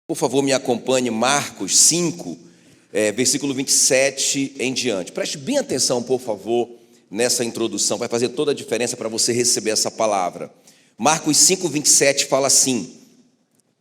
Por favor, me acompanhe, Marcos 5, versículo 27 em diante. Preste bem atenção, por favor, nessa introdução. Vai fazer toda a diferença para você receber essa palavra. Marcos 5, 27 fala assim: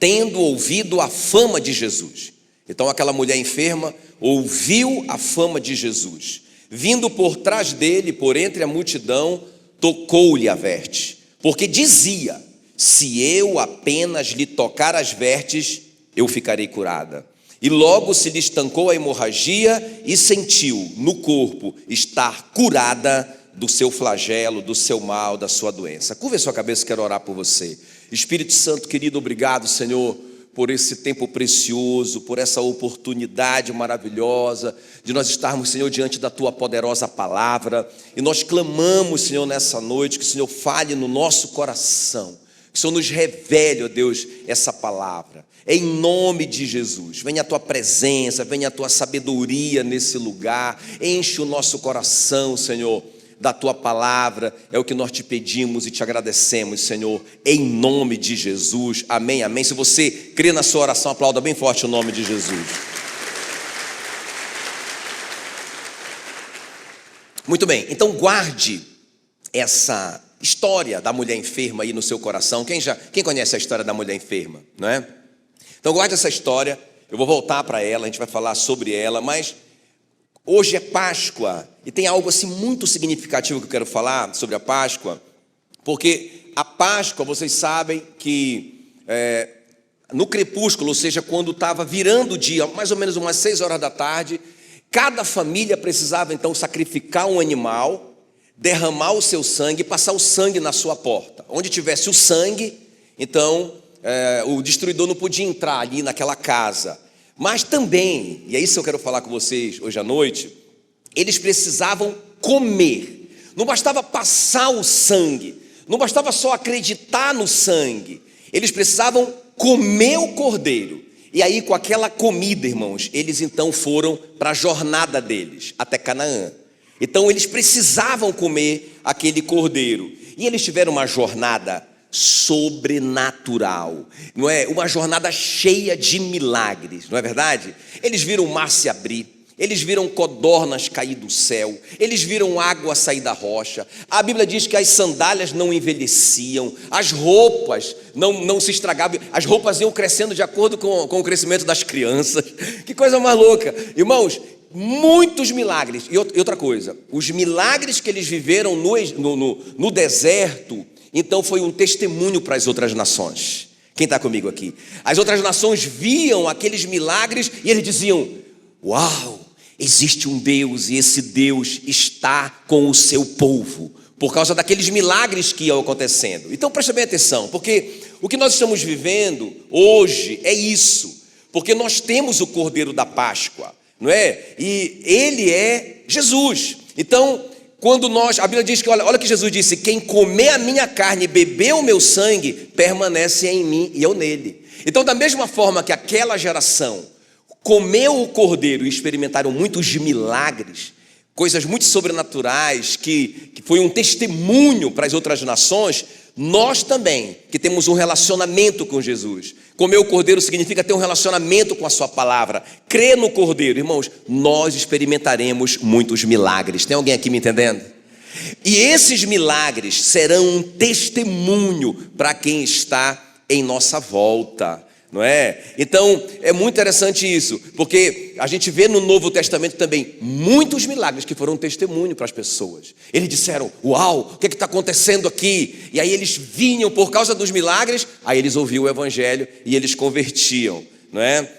tendo ouvido a fama de Jesus. Então aquela mulher enferma ouviu a fama de Jesus. Vindo por trás dele, por entre a multidão, tocou-lhe a veste. Porque dizia: se eu apenas lhe tocar as vestes, eu ficarei curada. E logo se lhe estancou a hemorragia e sentiu no corpo estar curada do seu flagelo, do seu mal, da sua doença. Curva a sua cabeça, quero orar por você. Espírito Santo querido, obrigado, Senhor, por esse tempo precioso, por essa oportunidade maravilhosa de nós estarmos, Senhor, diante da Tua poderosa palavra. E nós clamamos, Senhor, nessa noite, que o Senhor fale no nosso coração, que o Senhor nos revele, ó Deus, essa palavra. Em nome de Jesus, venha a Tua presença, venha a Tua sabedoria nesse lugar, enche o nosso coração, Senhor, da Tua palavra. É o que nós te pedimos e te agradecemos, Senhor, em nome de Jesus, amém, amém. Se você crê na sua oração, aplauda bem forte o nome de Jesus. Muito bem, então guarde essa história da mulher enferma aí no seu coração. Quem conhece a história da mulher enferma, não é? Então guarde essa história, eu vou voltar para ela, a gente vai falar sobre ela, mas hoje é Páscoa e tem algo assim muito significativo que eu quero falar sobre a Páscoa, porque a Páscoa, vocês sabem que no crepúsculo, ou seja, quando estava virando o dia, mais ou menos umas 6 horas da tarde, cada família precisava então sacrificar um animal, derramar o seu sangue e passar o sangue na sua porta. Onde tivesse o sangue, então o destruidor não podia entrar ali naquela casa. Mas também, e é isso que eu quero falar com vocês hoje à noite, eles precisavam comer. Não bastava passar o sangue, não bastava só acreditar no sangue, eles precisavam comer o cordeiro. E aí, com aquela comida, irmãos, eles então foram para a jornada deles, até Canaã. Então eles precisavam comer aquele cordeiro. E eles tiveram uma jornada sobrenatural, não é? Uma jornada cheia de milagres, não é verdade? Eles viram o mar se abrir, eles viram codornas cair do céu, eles viram água sair da rocha. A Bíblia diz que as sandálias não envelheciam, as roupas não se estragavam, as roupas iam crescendo de acordo com o crescimento das crianças. Que coisa mais louca, irmãos! Muitos milagres. E outra coisa, os milagres que eles viveram no deserto, então foi um testemunho para as outras nações. Quem está comigo aqui? As outras nações viam aqueles milagres e eles diziam: uau, existe um Deus e esse Deus está com o seu povo, por causa daqueles milagres que iam acontecendo. Então preste bem atenção, porque o que nós estamos vivendo hoje é isso, porque nós temos o Cordeiro da Páscoa, não é? E ele é Jesus. Então, quando a Bíblia diz que, olha o que Jesus disse: quem comer a minha carne e beber o meu sangue, permanece em mim e eu nele. Então, da mesma forma que aquela geração comeu o cordeiro e experimentaram muitos milagres, coisas muito sobrenaturais, que foi um testemunho para as outras nações, nós também, que temos um relacionamento com Jesus. Comer o cordeiro significa ter um relacionamento com a sua palavra. Crer no cordeiro, irmãos, nós experimentaremos muitos milagres. Tem alguém aqui me entendendo? E esses milagres serão um testemunho para quem está em nossa volta, não é? Então, é muito interessante isso, porque a gente vê no Novo Testamento também muitos milagres que foram um testemunho para as pessoas. Eles disseram: uau, o que está acontecendo aqui? E aí eles vinham por causa dos milagres, aí eles ouviam o Evangelho e eles convertiam, não é?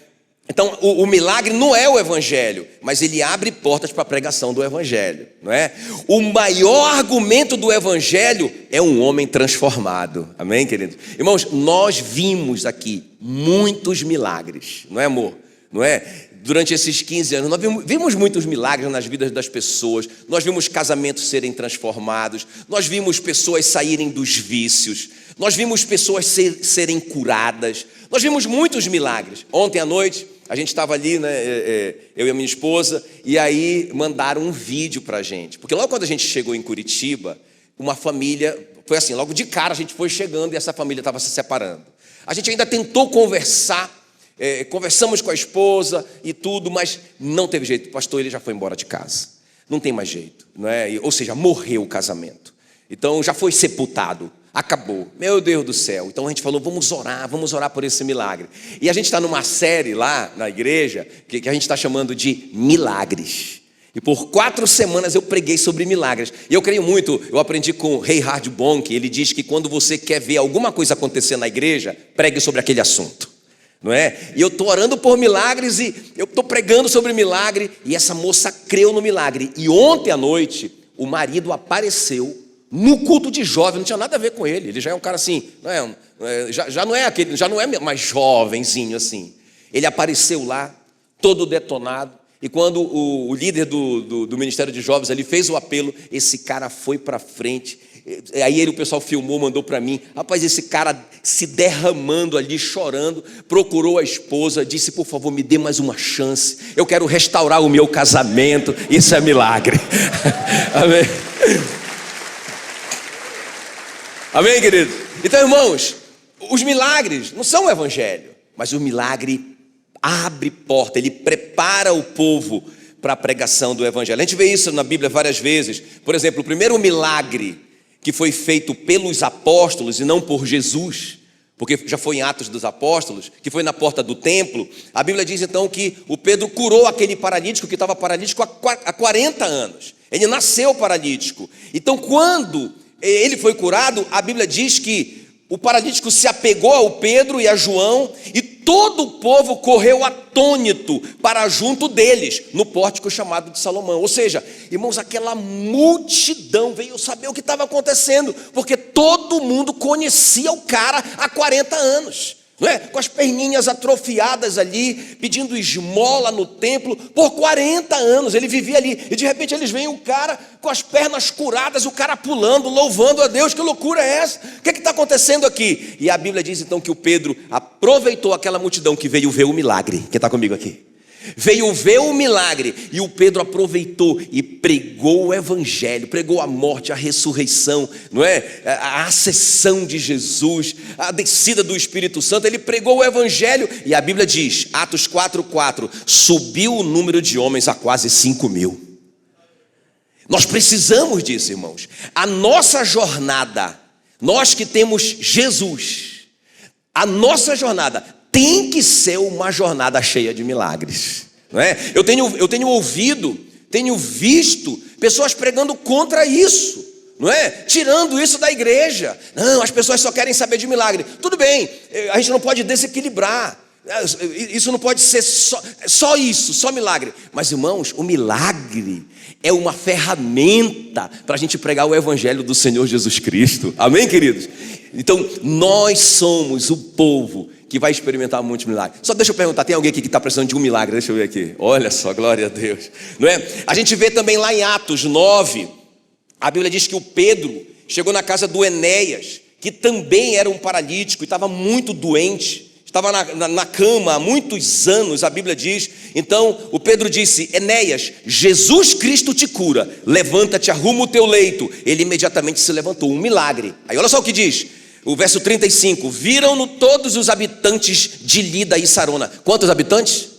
Então, o milagre não é o Evangelho, mas ele abre portas para a pregação do Evangelho, não é? O maior argumento do Evangelho é um homem transformado, amém, queridos? Irmãos, nós vimos aqui muitos milagres, não é, amor? Não é? Durante esses 15 anos, nós vimos muitos milagres nas vidas das pessoas. Nós vimos casamentos serem transformados, nós vimos pessoas saírem dos vícios, nós vimos pessoas serem curadas, nós vimos muitos milagres. Ontem à noite, a gente estava ali, né, eu e a minha esposa, e aí mandaram um vídeo para a gente. Porque logo quando a gente chegou em Curitiba, uma família, foi assim, logo de cara a gente foi chegando e essa família estava se separando. A gente ainda tentou conversar conversamos com a esposa e tudo, mas não teve jeito. O pastor, ele já foi embora de casa. Não tem mais jeito, não é? Ou seja, morreu o casamento. Então já foi sepultado, acabou. Meu Deus do céu. Então a gente falou, vamos orar por esse milagre. E a gente está numa série lá na igreja que a gente está chamando de milagres. E por 4 semanas eu preguei sobre milagres. E eu creio muito, eu aprendi com o Reinhard Bonk, ele diz que quando você quer ver alguma coisa acontecer na igreja, pregue sobre aquele assunto. Não é? E eu estou orando por milagres e eu estou pregando sobre milagre e essa moça creu no milagre. E ontem à noite o marido apareceu no culto de jovem, não tinha nada a ver com ele. Ele já é um cara assim, já não é mais jovenzinho assim. Ele apareceu lá, todo detonado. E quando o líder do Ministério de Jovens ali fez o apelo, esse cara foi para frente. Aí o pessoal filmou, mandou para mim. Rapaz, esse cara se derramando ali, chorando, procurou a esposa, disse, por favor, me dê mais uma chance. Eu quero restaurar o meu casamento. Isso é milagre. Amém. Amém, querido? Então, irmãos, os milagres não são o evangelho, mas o milagre abre porta, ele prepara o povo para a pregação do evangelho. A gente vê isso na Bíblia várias vezes. Por exemplo, o primeiro milagre que foi feito pelos apóstolos e não por Jesus, porque já foi em Atos dos Apóstolos, que foi na porta do templo. A Bíblia diz então que o Pedro curou aquele paralítico que estava paralítico há 40 anos. Ele nasceu paralítico. Então quando ele foi curado, a Bíblia diz que o paralítico se apegou ao Pedro e a João e todo o povo correu atônito para junto deles, no pórtico chamado de Salomão. Ou seja, irmãos, aquela multidão veio saber o que estava acontecendo, porque todo mundo conhecia o cara há 40 anos. Não é? Com as perninhas atrofiadas ali, pedindo esmola no templo, por 40 anos, ele vivia ali, e de repente eles veem um cara com as pernas curadas, o cara pulando, louvando a Deus. Que loucura é essa? O que está acontecendo aqui? E a Bíblia diz então que o Pedro aproveitou aquela multidão que veio ver o milagre. Quem está comigo aqui? Veio ver o milagre, e o Pedro aproveitou e pregou o evangelho, pregou a morte, a ressurreição, não é? A ascensão de Jesus, a descida do Espírito Santo. Ele pregou o evangelho, e a Bíblia diz, Atos 4:4, subiu o número de homens a quase 5.000. Nós precisamos disso, irmãos. A nossa jornada, nós que temos Jesus, a nossa jornada tem que ser uma jornada cheia de milagres, não é? Eu tenho ouvido, tenho visto pessoas pregando contra isso, não é? Tirando isso da igreja. Não, as pessoas só querem saber de milagre. Tudo bem, a gente não pode desequilibrar. Isso não pode ser só isso, só milagre. Mas, irmãos, o milagre é uma ferramenta para a gente pregar o evangelho do Senhor Jesus Cristo. Amém, queridos? Então, nós somos o povo que vai experimentar muitos milagres. Só deixa eu perguntar, tem alguém aqui que está precisando de um milagre? Deixa eu ver aqui. Olha só, glória a Deus. Não é? A gente vê também lá em Atos 9, a Bíblia diz que o Pedro chegou na casa do Enéas, que também era um paralítico e estava muito doente. Estava na cama há muitos anos, a Bíblia diz. Então o Pedro disse, Enéas, Jesus Cristo te cura, levanta-te, arruma o teu leito. Ele imediatamente se levantou, um milagre. Aí olha só o que diz, o verso 35, viram-no todos os habitantes de Lida e Sarona. Quantos habitantes?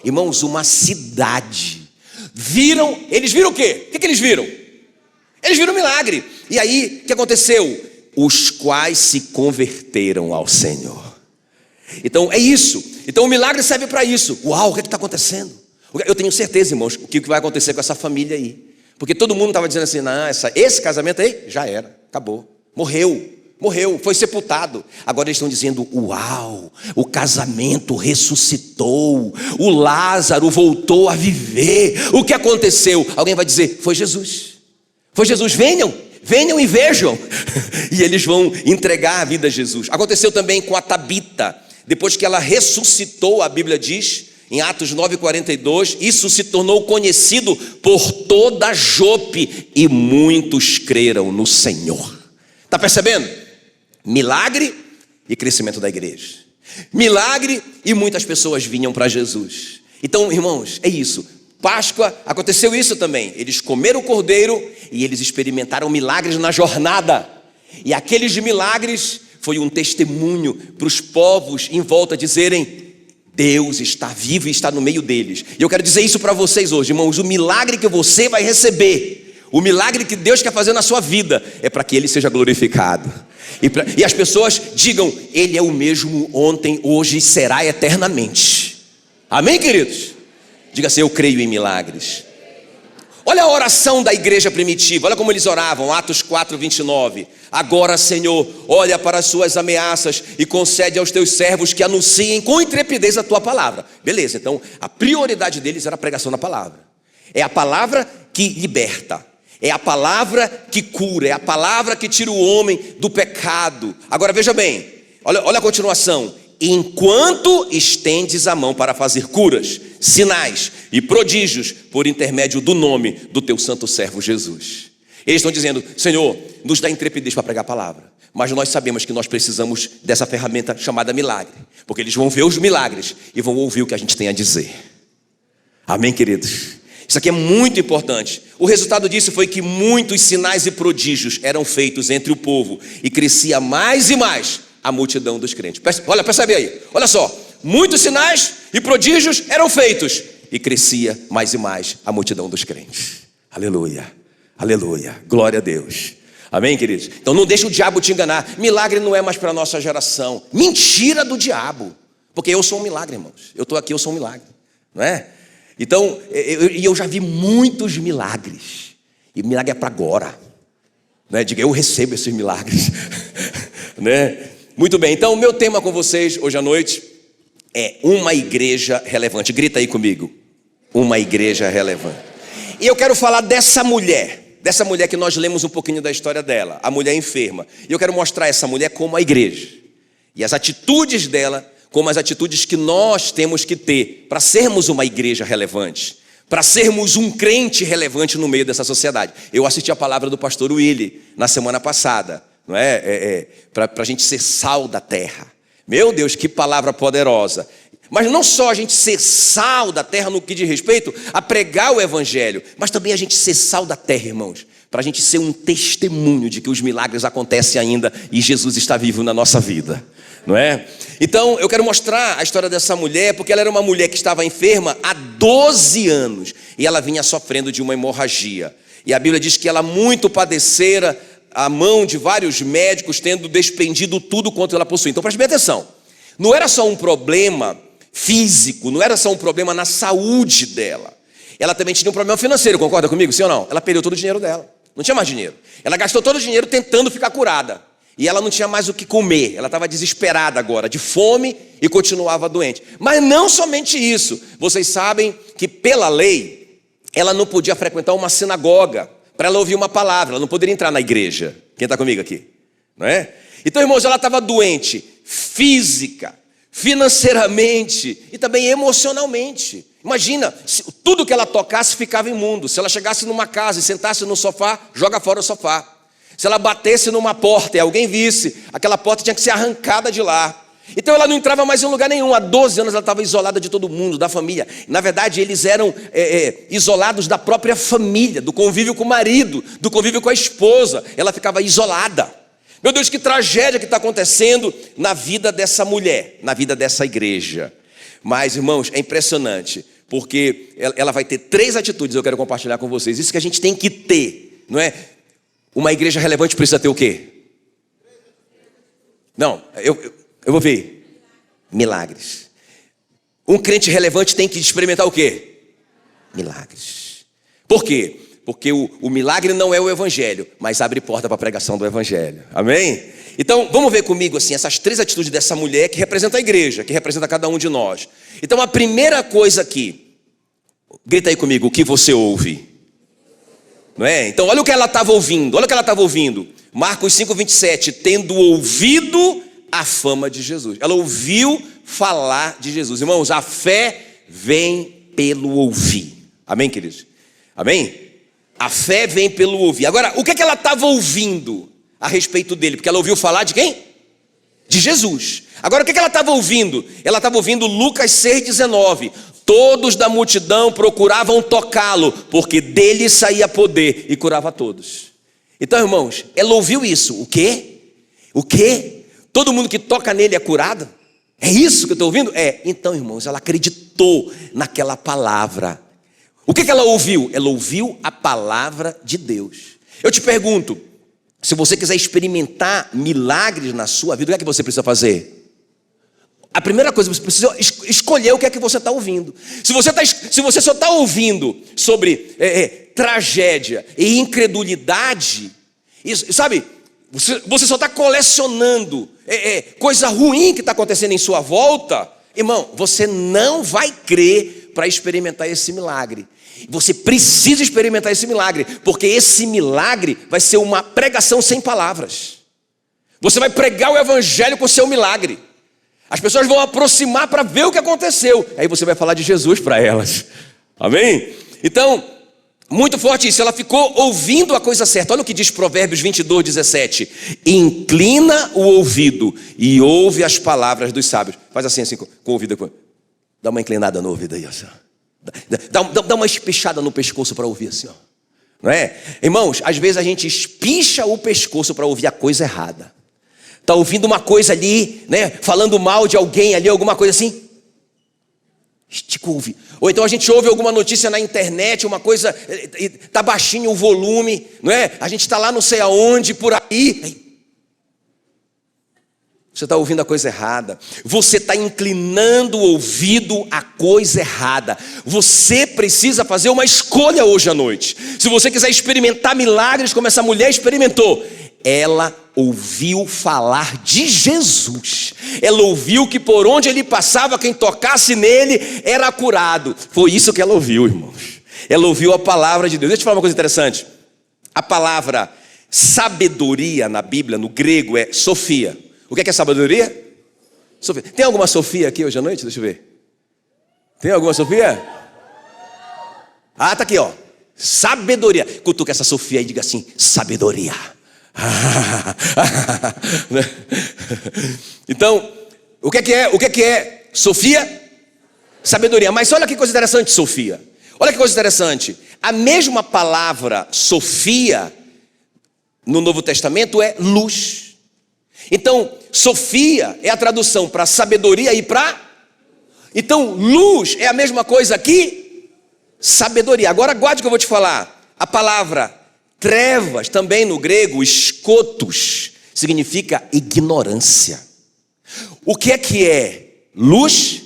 Irmãos, uma cidade. Eles viram o quê? O que eles viram? Eles viram um milagre. E aí, o que aconteceu? Os quais se converteram ao Senhor. Então é isso. Então o milagre serve para isso. Uau, o que está acontecendo? Eu tenho certeza, irmãos, o que vai acontecer com essa família aí. Porque todo mundo estava dizendo assim, não, esse casamento aí já era, acabou, morreu, foi sepultado. Agora eles estão dizendo, uau, o casamento ressuscitou, o Lázaro voltou a viver. O que aconteceu? Alguém vai dizer, foi Jesus, venham e vejam. E eles vão entregar a vida a Jesus. Aconteceu também com a Tabita. Depois que ela ressuscitou, a Bíblia diz, em Atos 9:42, isso se tornou conhecido por toda Jope e muitos creram no Senhor. Está percebendo? Milagre e crescimento da igreja. Milagre e muitas pessoas vinham para Jesus. Então, irmãos, é isso. Páscoa, aconteceu isso também. Eles comeram o cordeiro e eles experimentaram milagres na jornada. E aqueles milagres foi um testemunho para os povos em volta dizerem, Deus está vivo e está no meio deles. E eu quero dizer isso para vocês hoje, irmãos. O milagre que você vai receber, o milagre que Deus quer fazer na sua vida, é para que Ele seja glorificado. E as pessoas digam: Ele é o mesmo ontem, hoje e será eternamente. Amém, queridos? Diga assim: eu creio em milagres. Olha a oração da igreja primitiva, olha como eles oravam, Atos 4, 29. Agora, Senhor, olha para as suas ameaças e concede aos teus servos que anunciem com intrepidez a tua palavra. Beleza, então a prioridade deles era a pregação da palavra. É a palavra que liberta, é a palavra que cura, é a palavra que tira o homem do pecado. Agora veja bem, olha a continuação. Enquanto estendes a mão para fazer curas, sinais e prodígios por intermédio do nome do teu santo servo Jesus. Eles estão dizendo: Senhor, nos dá intrepidez para pregar a palavra, mas nós sabemos que nós precisamos dessa ferramenta chamada milagre, porque eles vão ver os milagres e vão ouvir o que a gente tem a dizer. Amém, queridos? Isso aqui é muito importante. O resultado disso foi que muitos sinais e prodígios eram feitos entre o povo e crescia mais e mais a multidão dos crentes. Olha, percebe aí, olha só, muitos sinais e prodígios eram feitos e crescia mais e mais a multidão dos crentes. Aleluia, aleluia, glória a Deus. Amém, queridos? Então não deixa o diabo te enganar. Milagre não é mais para a nossa geração. Mentira do diabo, porque eu sou um milagre, irmãos. Eu estou aqui, eu sou um milagre, não é? Então, eu já vi muitos milagres, e milagre é para agora, né? Diga: eu recebo esses milagres. Né? Muito bem, então o meu tema com vocês hoje à noite é uma igreja relevante. Grita aí comigo: uma igreja relevante. E eu quero falar dessa mulher que nós lemos um pouquinho da história dela, a mulher enferma. E eu quero mostrar essa mulher como a igreja, e as atitudes dela como as atitudes que nós temos que ter para sermos uma igreja relevante, para sermos um crente relevante no meio dessa sociedade. Eu assisti a palavra do pastor Willy na semana passada, não é? Para a gente ser sal da terra. Meu Deus, que palavra poderosa. Mas não só a gente ser sal da terra no que diz respeito a pregar o evangelho, mas também a gente ser sal da terra, irmãos, para a gente ser um testemunho de que os milagres acontecem ainda e Jesus está vivo na nossa vida, não é? Então eu quero mostrar a história dessa mulher, porque ela era uma mulher que estava enferma há 12 anos e ela vinha sofrendo de uma hemorragia. E a Bíblia diz que ela muito padecera a mão de vários médicos, tendo despendido tudo quanto ela possuía. Então preste bem atenção, não era só um problema físico, não era só um problema na saúde dela, ela também tinha um problema financeiro, concorda comigo, sim ou não? Ela perdeu todo o dinheiro dela, não tinha mais dinheiro, ela gastou todo o dinheiro tentando ficar curada, e ela não tinha mais o que comer, ela estava desesperada agora, de fome, e continuava doente. Mas não somente isso, vocês sabem que pela lei, ela não podia frequentar uma sinagoga, para ela ouvir uma palavra, ela não poderia entrar na igreja. Quem está comigo aqui? Não é? Então, irmãos, ela estava doente, física, financeiramente e também emocionalmente. Imagina, tudo que ela tocasse ficava imundo. Se ela chegasse numa casa e sentasse no sofá, joga fora o sofá. Se ela batesse numa porta e alguém visse, aquela porta tinha que ser arrancada de lá. Então ela não entrava mais em lugar nenhum. Há 12 anos ela estava isolada de todo mundo, da família. Na verdade eles eram isolados da própria família, do convívio com o marido, do convívio com a esposa. Ela ficava isolada. Meu Deus, que tragédia que está acontecendo na vida dessa mulher, na vida dessa igreja. Mas, irmãos, é impressionante, porque ela vai ter 3 atitudes, eu quero compartilhar com vocês. Isso que a gente tem que ter, não é? Uma igreja relevante precisa ter o quê? Não, eu vou ver. Milagres. Um crente relevante tem que experimentar o quê? Milagres. Por quê? Porque o milagre não é o evangelho, mas abre porta para a pregação do evangelho. Amém? Então, vamos ver comigo assim, essas 3 atitudes dessa mulher que representa a igreja, que representa cada um de nós. Então, a primeira coisa aqui, grita aí comigo, o que você ouve? Não é? Então, olha o que ela estava ouvindo, olha o que ela estava ouvindo. Marcos 5:27, tendo ouvido a fama de Jesus. Ela ouviu falar de Jesus. Irmãos, a fé vem pelo ouvir. Amém, queridos? Amém? A fé vem pelo ouvir. Agora, o que ela estava ouvindo a respeito dele? Porque ela ouviu falar de quem? De Jesus. Agora, o que ela estava ouvindo? Ela estava ouvindo Lucas 6,19. Todos da multidão procuravam tocá-lo, porque dele saía poder e curava todos. Então, irmãos, ela ouviu isso. O quê? O quê? Todo mundo que toca nele é curado? É isso que eu estou ouvindo? É. Então, irmãos, ela acreditou naquela palavra. O que ela ouviu? Ela ouviu a palavra de Deus. Eu te pergunto, se você quiser experimentar milagres na sua vida, o que é que você precisa fazer? A primeira coisa, você precisa escolher o que é que você está ouvindo. Se você só está ouvindo sobre tragédia e incredulidade, sabe, você só está colecionando coisa ruim que está acontecendo em sua volta, irmão, você não vai crer para experimentar esse milagre. Você precisa experimentar esse milagre, porque esse milagre vai ser uma pregação sem palavras. Você vai pregar o evangelho com o seu milagre. As pessoas vão aproximar para ver o que aconteceu. Aí você vai falar de Jesus para elas. Amém? Então, muito forte isso. Ela ficou ouvindo a coisa certa. Olha o que diz Provérbios 22:17. Inclina o ouvido e ouve as palavras dos sábios. Faz assim com o ouvido. Dá uma inclinada no ouvido aí, assim, ó. Dá uma espichada no pescoço para ouvir assim, ó. Não é? Irmãos, às vezes a gente espicha o pescoço para ouvir a coisa errada. Está ouvindo uma coisa ali, né? Falando mal de alguém ali, alguma coisa assim. Estica o ouvido. Ou então a gente ouve alguma notícia na internet, uma coisa, está baixinho o volume, não é? A gente está lá não sei aonde, por aí. Você está ouvindo a coisa errada. Você está inclinando o ouvido à coisa errada. Você precisa fazer uma escolha hoje à noite. Se você quiser experimentar milagres como essa mulher experimentou, ela ouviu falar de Jesus. Ela ouviu que por onde ele passava, quem tocasse nele era curado. Foi isso que ela ouviu, irmãos. Ela ouviu a palavra de Deus. Deixa eu te falar uma coisa interessante. A palavra sabedoria na Bíblia, no grego, é Sofia. O que é sabedoria? Sofia. Tem alguma Sofia aqui hoje à noite? Deixa eu ver. Tem alguma Sofia? Ah, tá aqui, ó. Sabedoria. Cutuca essa Sofia e diga assim: sabedoria. Então, o que é Sofia? Sabedoria. Mas olha que coisa interessante, Sofia. Olha que coisa interessante. A mesma palavra Sofia no Novo Testamento é luz. Então, Sofia é a tradução para sabedoria e para... Então, luz é a mesma coisa que sabedoria. Agora guarde o que eu vou te falar. A palavra trevas, também no grego, escotos, significa ignorância. O que é luz?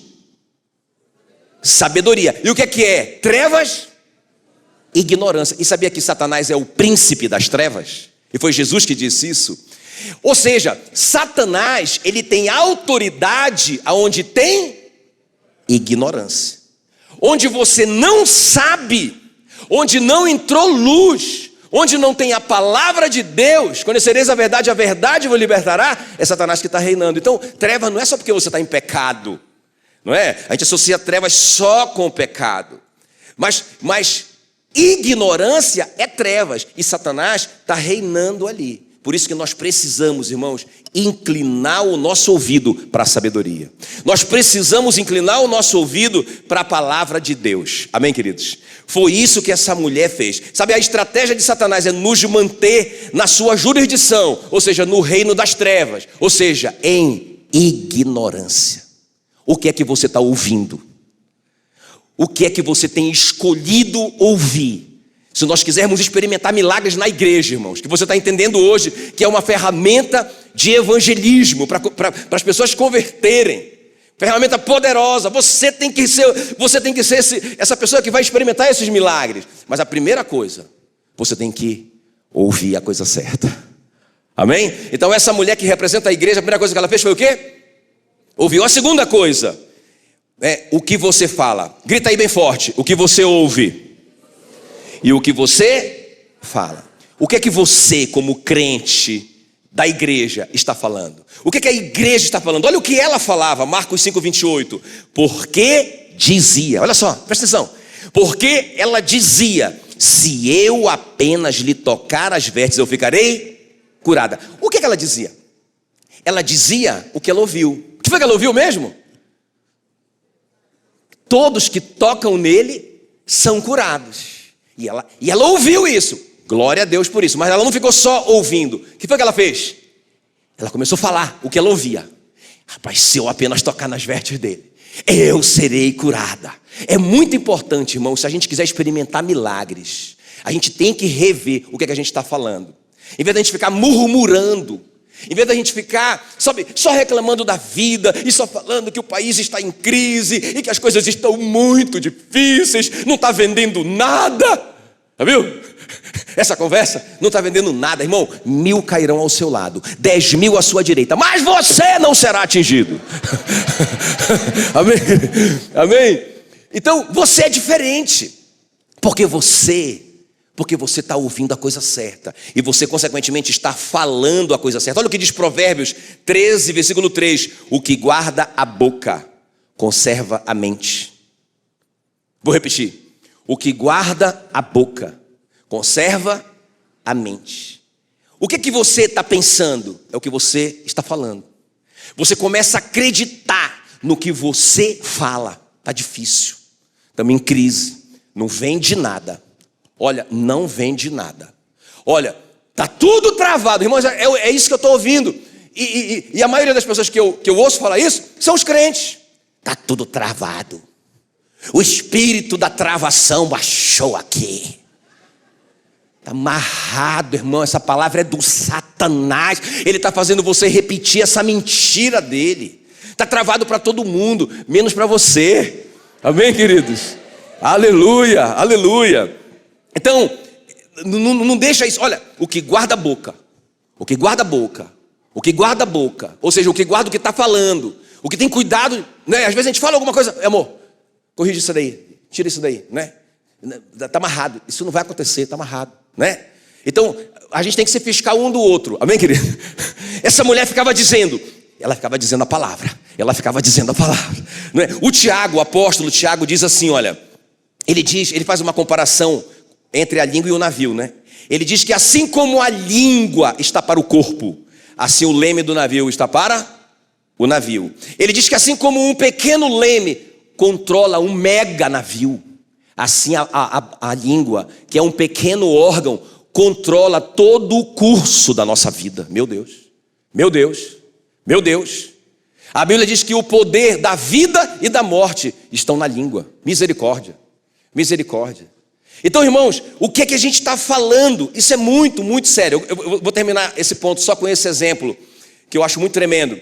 Sabedoria. E o que é trevas? Ignorância. E sabia que Satanás é o príncipe das trevas? E foi Jesus que disse isso. Ou seja, Satanás, ele tem autoridade aonde tem ignorância. Onde você não sabe, onde não entrou luz, onde não tem a palavra de Deus, conhecereis a verdade vos libertará, é Satanás que está reinando. Então, treva não é só porque você está em pecado, não é? A gente associa trevas só com o pecado. Mas ignorância é trevas, e Satanás está reinando ali. Por isso que nós precisamos, irmãos, inclinar o nosso ouvido para a sabedoria. Nós precisamos inclinar o nosso ouvido para a palavra de Deus. Amém, queridos? Foi isso que essa mulher fez. Sabe, a estratégia de Satanás é nos manter na sua jurisdição, ou seja, no reino das trevas, ou seja, em ignorância. O que é que você está ouvindo? O que é que você tem escolhido ouvir? Se nós quisermos experimentar milagres na igreja, irmãos, que você está entendendo hoje, que é uma ferramenta de evangelismo, para as pessoas converterem, ferramenta poderosa, você tem que ser essa pessoa que vai experimentar esses milagres. Mas a primeira coisa, você tem que ouvir a coisa certa. Amém? Então essa mulher que representa a igreja, a primeira coisa que ela fez foi o quê? Ouviu. A segunda coisa é o que você fala. Grita aí bem forte, o que você ouve e o que você fala. O que é que você, como crente da igreja, está falando? O que é que a igreja está falando? Olha o que ela falava, Marcos 5:28. Porque dizia, olha só, presta atenção. Porque ela dizia: se eu apenas lhe tocar as vestes, eu ficarei curada. O que é que ela dizia? Ela dizia o que ela ouviu. O que foi que ela ouviu mesmo? Todos que tocam nele são curados. E ela ouviu isso, glória a Deus por isso, mas ela não ficou só ouvindo. O que foi que ela fez? Ela começou a falar o que ela ouvia. Rapaz, se eu apenas tocar nas vestes dele, eu serei curada. É muito importante, irmão, se a gente quiser experimentar milagres, a gente tem que rever o que é que a gente está falando. Em vez da gente ficar murmurando, em vez da gente ficar, sabe, só reclamando da vida e só falando que o país está em crise e que as coisas estão muito difíceis, não está vendendo nada, viu? Essa conversa não está vendendo nada, irmão. 1000 cairão ao seu lado, 10.000 à sua direita, mas você não será atingido. Amém? Amém? Então você é diferente, porque você está ouvindo a coisa certa e você consequentemente está falando a coisa certa. Olha o que diz Provérbios 13, versículo 3: o que guarda a boca conserva a mente. Vou repetir: o que guarda a boca conserva a mente. O que você está pensando é o que você está falando. Você começa a acreditar no que você fala. Está difícil, estamos em crise, não vende nada. Olha, não vende nada. Olha, está tudo travado. Irmãos, é isso que eu estou ouvindo. E a maioria das pessoas que eu ouço falar isso são os crentes. Está tudo travado. O espírito da travação baixou aqui. Está amarrado, irmão. Essa palavra é do Satanás. Ele está fazendo você repetir essa mentira dele. Está travado para todo mundo, menos para você. Amém, queridos? Aleluia, aleluia. Então, não deixa isso. Olha, o que guarda a boca, o que guarda a boca, o que guarda a boca, ou seja, o que guarda o que está falando, o que tem cuidado, né? Às vezes a gente fala alguma coisa, amor, corrige isso daí, tira isso daí, né? Está amarrado, isso não vai acontecer, está amarrado, né? Então, a gente tem que ser fiscal um do outro, amém, querido? Essa mulher ficava dizendo, ela ficava dizendo a palavra, não é? O Tiago, o apóstolo Tiago diz assim, olha, ele faz uma comparação entre a língua e o navio, né? Ele diz que assim como a língua está para o corpo, assim o leme do navio está para o navio. Ele diz que assim como um pequeno leme controla um mega navio, assim a língua, que é um pequeno órgão, controla todo o curso da nossa vida. Meu Deus, meu Deus, meu Deus. A Bíblia diz que o poder da vida e da morte estão na língua. Misericórdia, misericórdia. Então, irmãos, o que é que a gente está falando? Isso é muito, muito sério. Eu vou terminar esse ponto só com esse exemplo, que eu acho muito tremendo.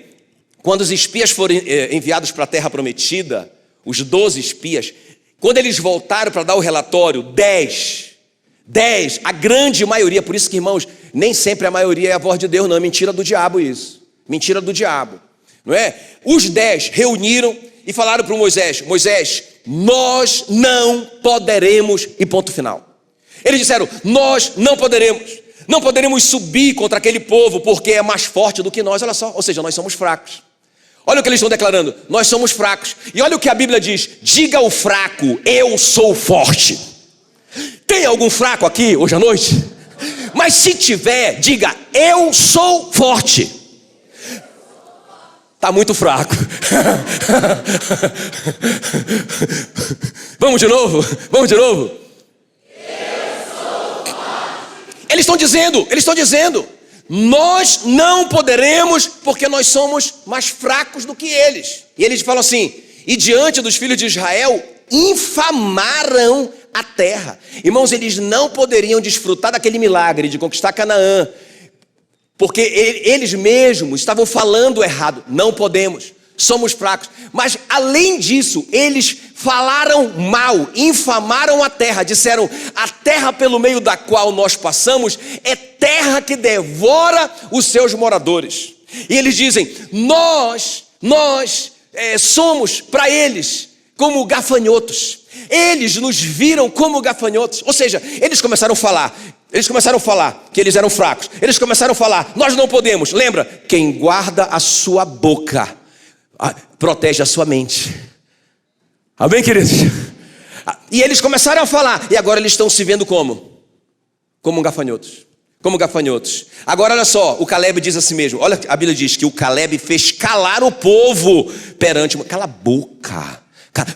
Quando os espias foram enviados para a terra prometida, os 12 espias, quando eles voltaram para dar o relatório, 10, a grande maioria, por isso que, irmãos, nem sempre a maioria é a voz de Deus, não, é mentira do diabo isso, mentira do diabo, não é? Os 10 reuniram e falaram para o Moisés, Moisés, nós não poderemos, e ponto final. Eles disseram, nós não poderemos subir contra aquele povo, porque é mais forte do que nós, olha só, ou seja, nós somos fracos. Olha o que eles estão declarando, nós somos fracos. E olha o que a Bíblia diz, diga ao fraco, eu sou forte. Tem algum fraco aqui hoje à noite? Mas se tiver, diga, eu sou forte. Está muito fraco. Vamos de novo? Eles estão dizendo, nós não poderemos porque nós somos mais fracos do que eles. E eles falam assim, e diante dos filhos de Israel, infamaram a terra. Irmãos, eles não poderiam desfrutar daquele milagre de conquistar Canaã, porque eles mesmos estavam falando errado. Não podemos, somos fracos. Mas além disso, eles falaram mal, infamaram a terra. Disseram, a terra pelo meio da qual nós passamos é terra que devora os seus moradores. E eles dizem, nós somos para eles como gafanhotos. Eles nos viram como gafanhotos. Ou seja, eles começaram a falar que eles eram fracos. Eles começaram a falar, nós não podemos. Lembra, quem guarda a sua boca protege a sua mente. Amém, queridos? E eles começaram a falar, e agora eles estão se vendo como gafanhotos. Como gafanhotos. Agora olha só, o Caleb diz assim mesmo. Olha, a Bíblia diz que o Caleb fez calar o povo perante cala a boca.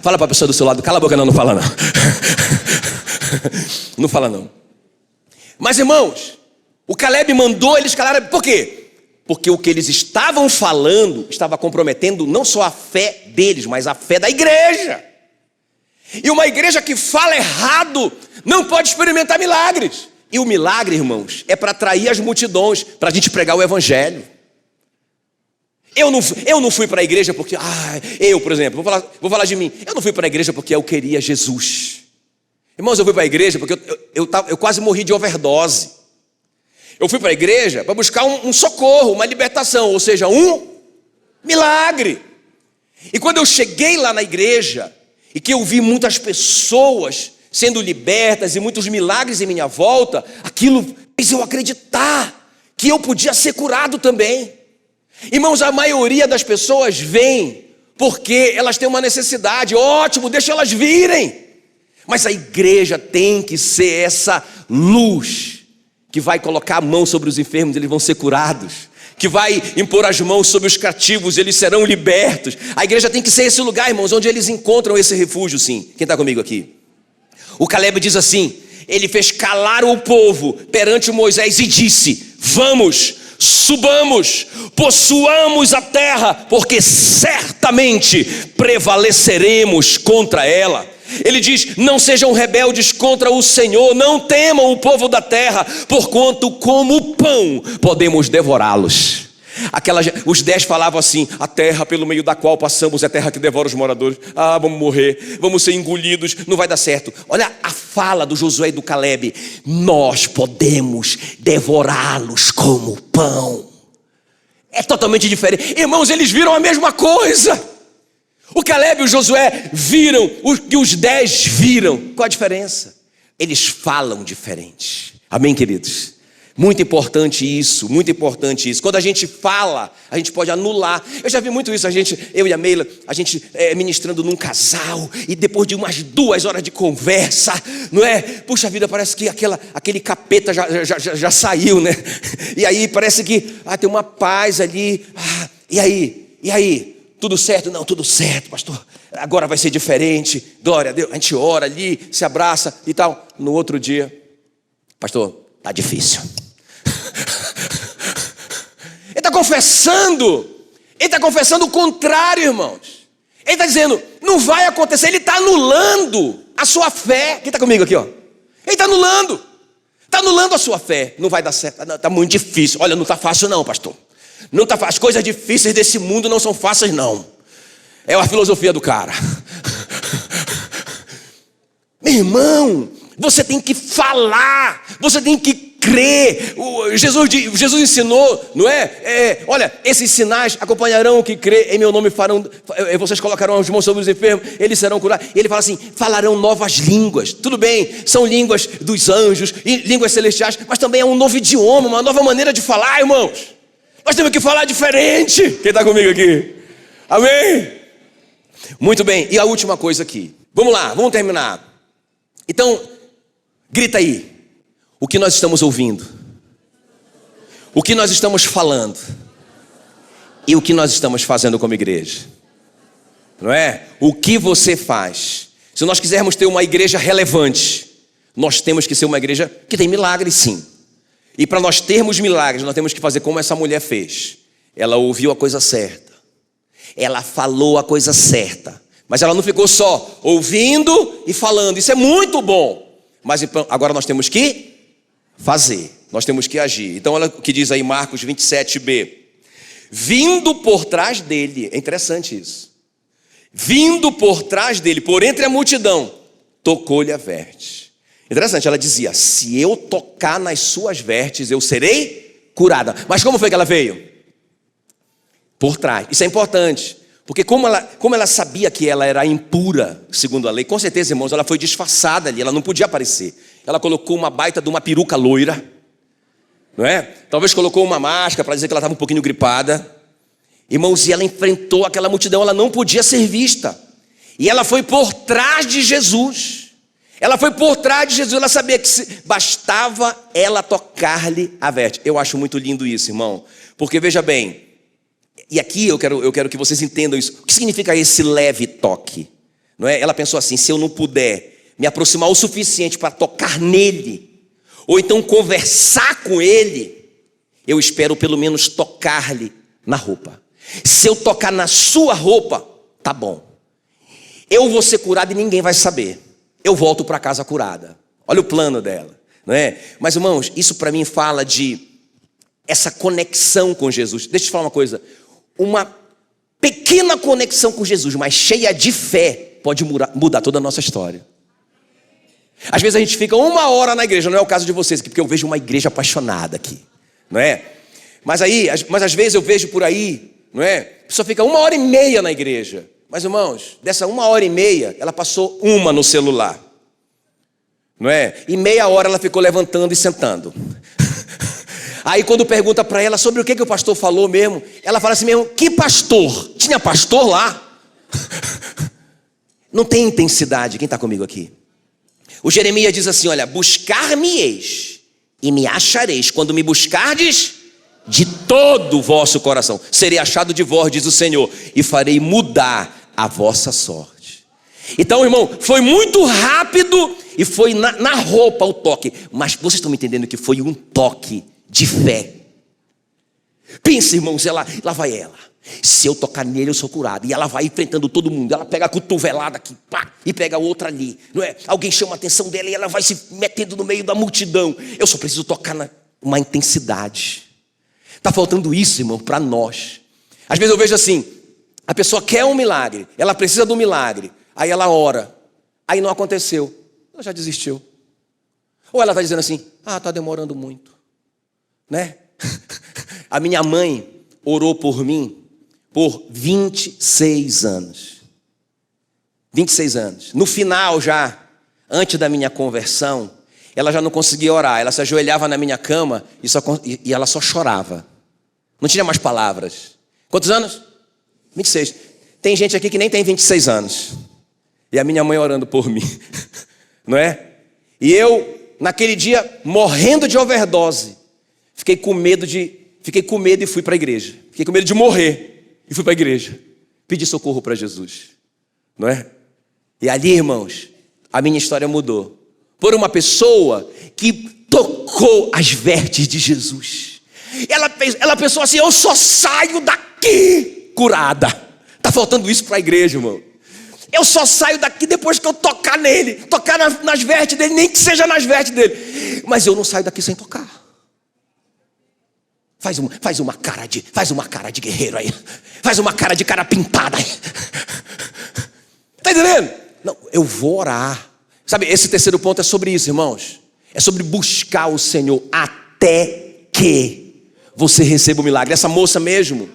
Fala para a pessoa do seu lado, cala a boca. Não fala não. Não fala não. Mas irmãos, o Caleb mandou eles calarem. Por quê? porque o que eles estavam falando estava comprometendo não só a fé deles, mas a fé da igreja. E uma igreja que fala errado não pode experimentar milagres. E o milagre, irmãos, é para atrair as multidões, para a gente pregar o evangelho. Eu não fui para a igreja porque, por exemplo, vou falar de mim. Eu não fui para a igreja porque eu queria Jesus. Irmãos, eu fui para a igreja porque eu quase morri de overdose. Eu fui para a igreja para buscar um socorro, uma libertação, ou seja, um milagre. E quando eu cheguei lá na igreja, e que eu vi muitas pessoas sendo libertas e muitos milagres em minha volta, aquilo fez eu acreditar que eu podia ser curado também. Irmãos, a maioria das pessoas vem porque elas têm uma necessidade. Ótimo, deixa elas virem. Mas a igreja tem que ser essa luz que vai colocar a mão sobre os enfermos, eles vão ser curados. Que vai impor as mãos sobre os cativos, eles serão libertos. A igreja tem que ser esse lugar, irmãos, onde eles encontram esse refúgio, sim. Quem está comigo aqui? O Caleb diz assim, ele fez calar o povo perante Moisés e disse, vamos, subamos, possuamos a terra, porque certamente prevaleceremos contra ela. Ele diz, não sejam rebeldes contra o Senhor, não temam o povo da terra, porquanto como pão podemos devorá-los. Os 10 falavam assim, a terra pelo meio da qual passamos é a terra que devora os moradores. Vamos morrer, vamos ser engolidos, não vai dar certo. Olha a fala do Josué e do Caleb, nós podemos devorá-los como pão. É totalmente diferente. Irmãos, eles viram a mesma coisa. O Caleb e o Josué viram o que os 10 viram. Qual a diferença? Eles falam diferente. Amém, queridos? Muito importante isso, muito importante isso. Quando a gente fala, a gente pode anular. Eu já vi muito isso, eu e a Meila, a gente ministrando num casal, e depois de umas 2 horas de conversa, não é? Puxa vida, parece que aquele capeta já saiu, né? E aí parece que tem uma paz ali. E aí? Tudo certo? Não, tudo certo, pastor. Agora vai ser diferente. Glória a Deus. A gente ora ali, se abraça e tal. No outro dia, pastor, tá difícil. Ele está confessando o contrário, irmãos. Ele está dizendo, não vai acontecer. Ele está anulando a sua fé. Quem está comigo aqui, ó? Ele está anulando a sua fé. Não vai dar certo, está muito difícil. Olha, não está fácil não, pastor. Não tá fácil. As coisas difíceis desse mundo não são fáceis não. É a filosofia do cara. Meu irmão, você tem que falar, você tem que crer. Jesus ensinou, não é? Olha, esses sinais acompanharão o que crê em meu nome, vocês colocarão as mãos sobre os enfermos, eles serão curados. E ele fala assim, falarão novas línguas. Tudo bem, são línguas dos anjos, línguas celestiais, mas também é um novo idioma, uma nova maneira de falar, irmãos. Nós temos que falar diferente. Quem está comigo aqui? Amém? Muito bem, e a última coisa aqui. Vamos lá, vamos terminar. Então, grita aí. O que nós estamos ouvindo? O que nós estamos falando? E o que nós estamos fazendo como igreja? Não é? O que você faz? Se nós quisermos ter uma igreja relevante, nós temos que ser uma igreja que tem milagres, sim. E para nós termos milagres, nós temos que fazer como essa mulher fez. Ela ouviu a coisa certa. Ela falou a coisa certa. Mas ela não ficou só ouvindo e falando. Isso é muito bom. Mas agora nós temos que fazer. Nós temos que agir. Então olha o que diz aí Marcos 27b. Vindo por trás dele. É interessante isso. Vindo por trás dele, por entre a multidão, tocou-lhe a veste. Interessante, ela dizia, se eu tocar nas suas vestes, eu serei curada. Mas como foi que ela veio? Por trás. Isso é importante, porque como ela sabia que ela era impura, segundo a lei, com certeza, irmãos, ela foi disfarçada ali, ela não podia aparecer. Ela colocou uma baita de uma peruca loira, não é? Talvez colocou uma máscara para dizer que ela estava um pouquinho gripada. Irmãos, e ela enfrentou aquela multidão, ela não podia ser vista. E ela foi por trás de Jesus. Ela foi por trás de Jesus, ela sabia que bastava ela tocar-lhe a veste. Eu acho muito lindo isso, irmão. Porque veja bem, e aqui eu quero que vocês entendam isso. O que significa esse leve toque? Não é? Ela pensou assim, se eu não puder me aproximar o suficiente para tocar nele, ou então conversar com ele, eu espero pelo menos tocar-lhe na roupa. Se eu tocar na sua roupa, tá bom. Eu vou ser curado e ninguém vai saber. Eu volto para casa curada. Olha o plano dela, não é? Mas, irmãos, isso para mim fala de essa conexão com Jesus. Deixa eu te falar uma coisa. Uma pequena conexão com Jesus, mas cheia de fé, pode mudar toda a nossa história. Às vezes a gente fica 1 hora na igreja, não é o caso de vocês, porque eu vejo uma igreja apaixonada aqui, não é? Mas às vezes eu vejo por aí, não é? A pessoa fica 1h30 na igreja. Mas, irmãos, dessa 1h30, ela passou uma no celular, não é? E meia hora ela ficou levantando e sentando. Aí quando pergunta para ela sobre o que o pastor falou mesmo, ela fala assim mesmo, que pastor? Tinha pastor lá? Não tem intensidade. Quem está comigo aqui? O Jeremias diz assim, olha, buscar-me-eis e me achareis, quando me buscardes de todo o vosso coração. Serei achado de vós, diz o Senhor, e farei mudar a vossa sorte. Então, irmão, foi muito rápido e foi na roupa o toque. Mas vocês estão me entendendo que foi um toque de fé. Pensa, irmãos, lá vai ela. Se eu tocar nele, eu sou curado. E ela vai enfrentando todo mundo. Ela pega a cotovelada aqui, pá, e pega a outra ali, não é? Alguém chama a atenção dela e ela vai se metendo no meio da multidão. Eu só preciso tocar uma intensidade. Está faltando isso, irmão, para nós. Às vezes eu vejo assim, a pessoa quer um milagre, ela precisa do milagre, aí ela ora, aí não aconteceu, ela já desistiu. Ou ela está dizendo assim, está demorando muito, né? A minha mãe orou por mim por 26 anos. 26 anos. No final já, antes da minha conversão, ela já não conseguia orar. Ela se ajoelhava na minha cama e ela só chorava. Não tinha mais palavras. Quantos anos? 26. Tem gente aqui que nem tem 26 anos. E a minha mãe orando por mim. Não é? E eu, naquele dia, morrendo de overdose, fiquei com medo e fui para a igreja. Fiquei com medo de morrer e fui para a igreja. Pedi socorro para Jesus. Não é? E ali, irmãos, a minha história mudou. Por uma pessoa que tocou as vestes de Jesus. Ela pensou assim, eu só saio daqui curada. Está faltando isso para a igreja, irmão. Eu só saio daqui depois que eu tocar nele. Tocar nas vestes dele, nem que seja nas vestes dele. Mas eu não saio daqui sem tocar. Faz uma cara de guerreiro aí. Faz uma cara de cara pintada aí. Está entendendo? Não, eu vou orar. Sabe, esse terceiro ponto é sobre isso, irmãos. É sobre buscar o Senhor até que você receba o milagre. Essa moça mesmo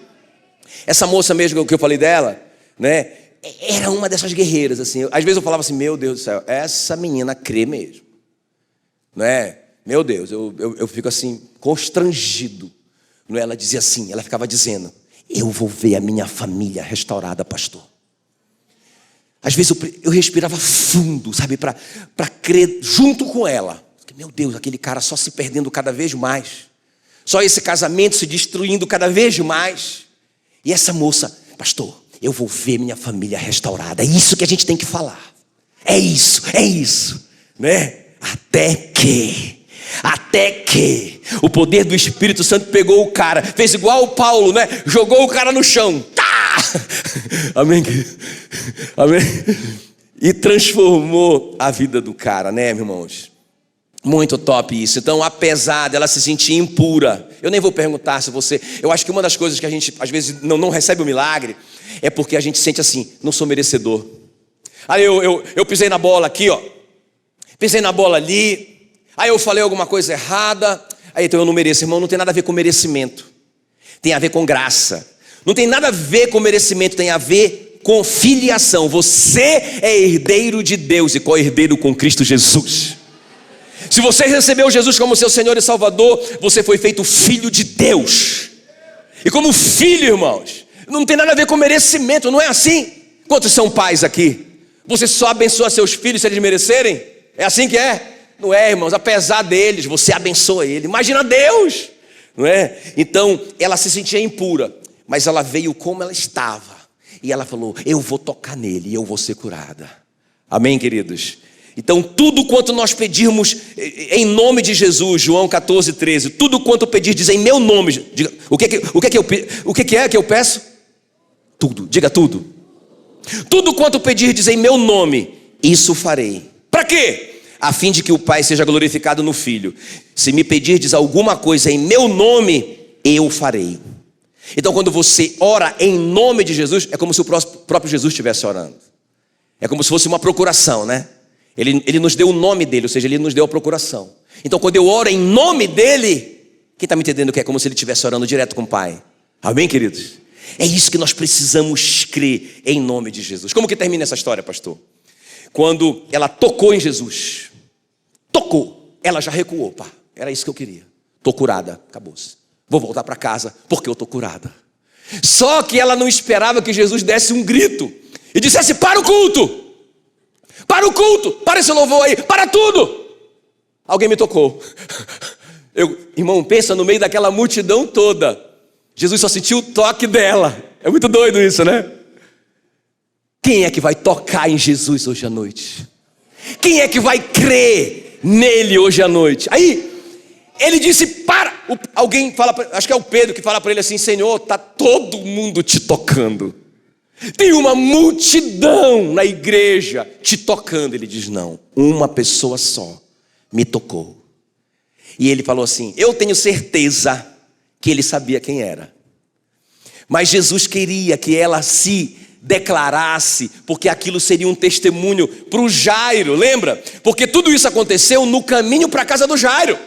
que eu falei dela, né? Era uma dessas guerreiras, assim. Às vezes eu falava assim, meu Deus do céu, essa menina crê mesmo. Não é? Meu Deus, eu fico assim, constrangido. Não é? Ela dizia assim, ela ficava dizendo, eu vou ver a minha família restaurada, pastor. Às vezes eu respirava fundo, sabe, para crer junto com ela. Meu Deus, aquele cara só se perdendo cada vez mais. Só esse casamento se destruindo cada vez mais. E essa moça, pastor, eu vou ver minha família restaurada. É isso que a gente tem que falar. É isso, né? Até que o poder do Espírito Santo pegou o cara, fez igual o Paulo, né? Jogou o cara no chão. Tá! Amém? Amém? E transformou a vida do cara, né, irmãos? Muito top isso. Então, apesar dela se sentir impura, eu nem vou perguntar se você... Eu acho que uma das coisas que a gente, às vezes, não recebe o milagre é porque a gente sente assim, não sou merecedor. Aí eu pisei na bola aqui, ó. Pisei na bola ali. Aí eu falei alguma coisa errada. Aí então eu não mereço. Irmão, não tem nada a ver com merecimento. Tem a ver com graça. Não tem nada a ver com merecimento, tem a ver com filiação. Você é herdeiro de Deus e co-herdeiro com Cristo Jesus. Se você recebeu Jesus como seu Senhor e Salvador, você foi feito filho de Deus. E como filho, irmãos, não tem nada a ver com merecimento, não é assim? Quantos são pais aqui? Você só abençoa seus filhos se eles merecerem? É assim que é? Não é, irmãos, apesar deles, você abençoa ele. Imagina Deus, não é? Então, ela se sentia impura, mas ela veio como ela estava. E ela falou, eu vou tocar nele e eu vou ser curada. Amém, queridos? Então, tudo quanto nós pedirmos em nome de Jesus, João 14:13, tudo quanto pedirdes em meu nome, diga, o que é que eu peço? Tudo, diga tudo. Tudo quanto pedirdes em meu nome, isso farei. Para quê? A fim de que o Pai seja glorificado no Filho. Se me pedirdes alguma coisa em meu nome, eu farei. Então, quando você ora em nome de Jesus, é como se o próprio Jesus estivesse orando. É como se fosse uma procuração, né? Ele nos deu o nome dele, ou seja, ele nos deu a procuração. Então, quando eu oro em nome dele, quem está me entendendo que é como se ele estivesse orando direto com o Pai? Amém, queridos? É isso que nós precisamos crer em nome de Jesus. Como que termina essa história, pastor? Quando ela tocou em Jesus, tocou, ela já recuou, pá, era isso que eu queria. Estou curada, acabou-se. Vou voltar para casa porque eu estou curada. Só que ela não esperava que Jesus desse um grito e dissesse: para o culto! Para o culto, para esse louvor aí, para tudo. Alguém me tocou. Irmão, pensa no meio daquela multidão toda. Jesus só sentiu o toque dela. É muito doido isso, né? Quem é que vai tocar em Jesus hoje à noite? Quem é que vai crer nele hoje à noite? Aí, ele disse: para. Alguém fala, acho que é o Pedro que fala para ele assim: Senhor, está todo mundo te tocando. Tem uma multidão na igreja te tocando. Ele diz: não, uma pessoa só me tocou. E ele falou assim: eu tenho certeza que ele sabia quem era, mas Jesus queria que ela se declarasse, porque aquilo seria um testemunho para o Jairo, lembra? Porque tudo isso aconteceu no caminho para a casa do Jairo.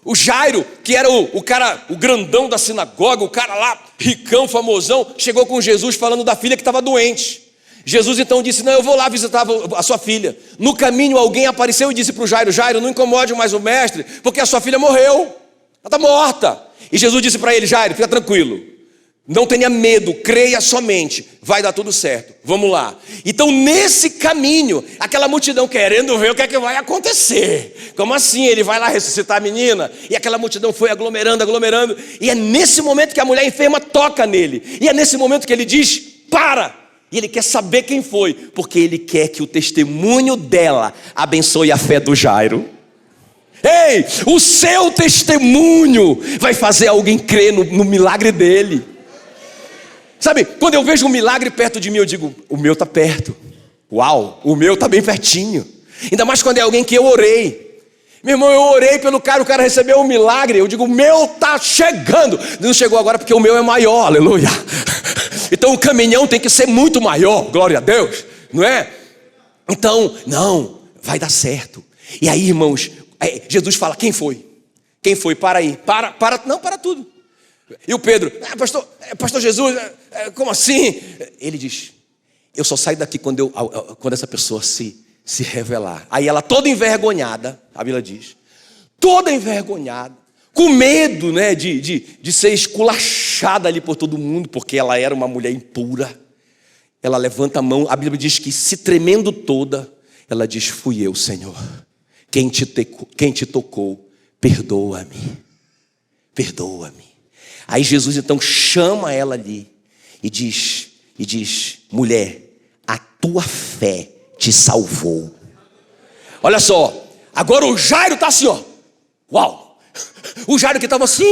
O Jairo, que era o cara, o grandão da sinagoga, o cara lá, ricão, famosão, chegou com Jesus falando da filha que estava doente. Jesus então disse: não, eu vou lá visitar a sua filha. No caminho alguém apareceu e disse para o Jairo: Jairo, não incomode mais o mestre, porque a sua filha morreu, ela está morta. E Jesus disse para ele: Jairo, fica tranquilo, não tenha medo, creia somente, vai dar tudo certo, vamos lá. Então nesse caminho, aquela multidão querendo ver o que é que vai acontecer. Como assim? Ele vai lá ressuscitar a menina? E aquela multidão foi aglomerando, e é nesse momento que a mulher enferma toca nele. E é nesse momento que ele diz: para! E ele quer saber quem foi, porque ele quer que o testemunho dela abençoe a fé do Jairo. Ei, o seu testemunho vai fazer alguém crer no milagre dele. Sabe, quando eu vejo um milagre perto de mim, eu digo: o meu está perto. Uau, o meu está bem pertinho. Ainda mais quando é alguém que eu orei. Meu irmão, eu orei pelo cara, o cara recebeu um milagre. Eu digo: o meu está chegando. Não chegou agora porque o meu é maior, aleluia. Então o caminhão tem que ser muito maior, glória a Deus, não é? Então, não, vai dar certo. E aí, irmãos, Jesus fala: quem foi? Quem foi? Para aí, para tudo. E o Pedro: pastor Jesus, como assim? Ele diz: eu só saio daqui quando essa pessoa se revelar. Aí ela toda envergonhada, a Bíblia diz, toda envergonhada, com medo, né, de ser esculachada ali por todo mundo, porque ela era uma mulher impura. Ela levanta a mão, a Bíblia diz que se tremendo toda, ela diz: fui eu, Senhor, quem te tocou, perdoa-me, perdoa-me. Aí Jesus então chama ela ali e diz: mulher, a tua fé te salvou. Olha só, agora o Jairo está assim, ó. Uau! O Jairo que estava assim,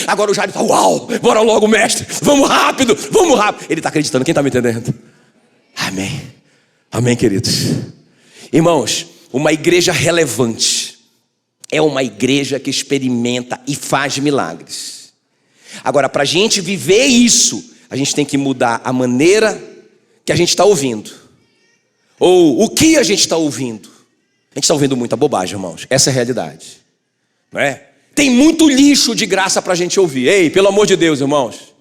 agora o Jairo está: uau, bora logo, mestre, vamos rápido. Ele está acreditando, quem está me entendendo? Amém, amém, queridos. Irmãos, uma igreja relevante é uma igreja que experimenta e faz milagres. Agora, para a gente viver isso, a gente tem que mudar a maneira que a gente está ouvindo, ou o que a gente está ouvindo. A gente está ouvindo muita bobagem, irmãos, essa é a realidade, não é? Tem muito lixo de graça para a gente ouvir. Ei, pelo amor de Deus, irmãos,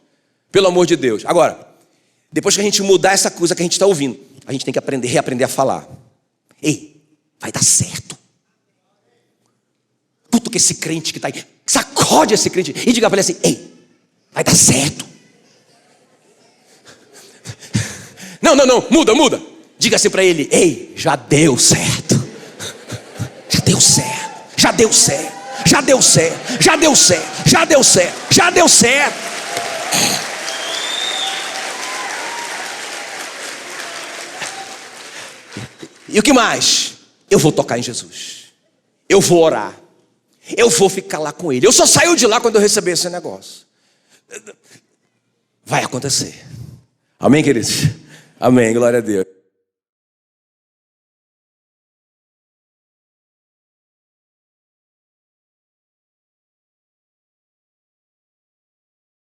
pelo amor de Deus. Agora, depois que a gente mudar essa coisa que a gente está ouvindo, a gente tem que reaprender a falar. Ei, vai dar certo. Puto que esse crente que está aí, sacode esse crente e diga para ele assim: ei, vai dar certo. Não, muda. Diga assim para ele: ei, já deu certo. Já deu certo. Já deu certo. Já deu certo. Já deu certo. Já deu certo. Já deu certo. E o que mais? Eu vou tocar em Jesus. Eu vou orar. Eu vou ficar lá com ele. Eu só saio de lá quando eu receber esse negócio. Vai acontecer. Amém, queridos? Amém, glória a Deus.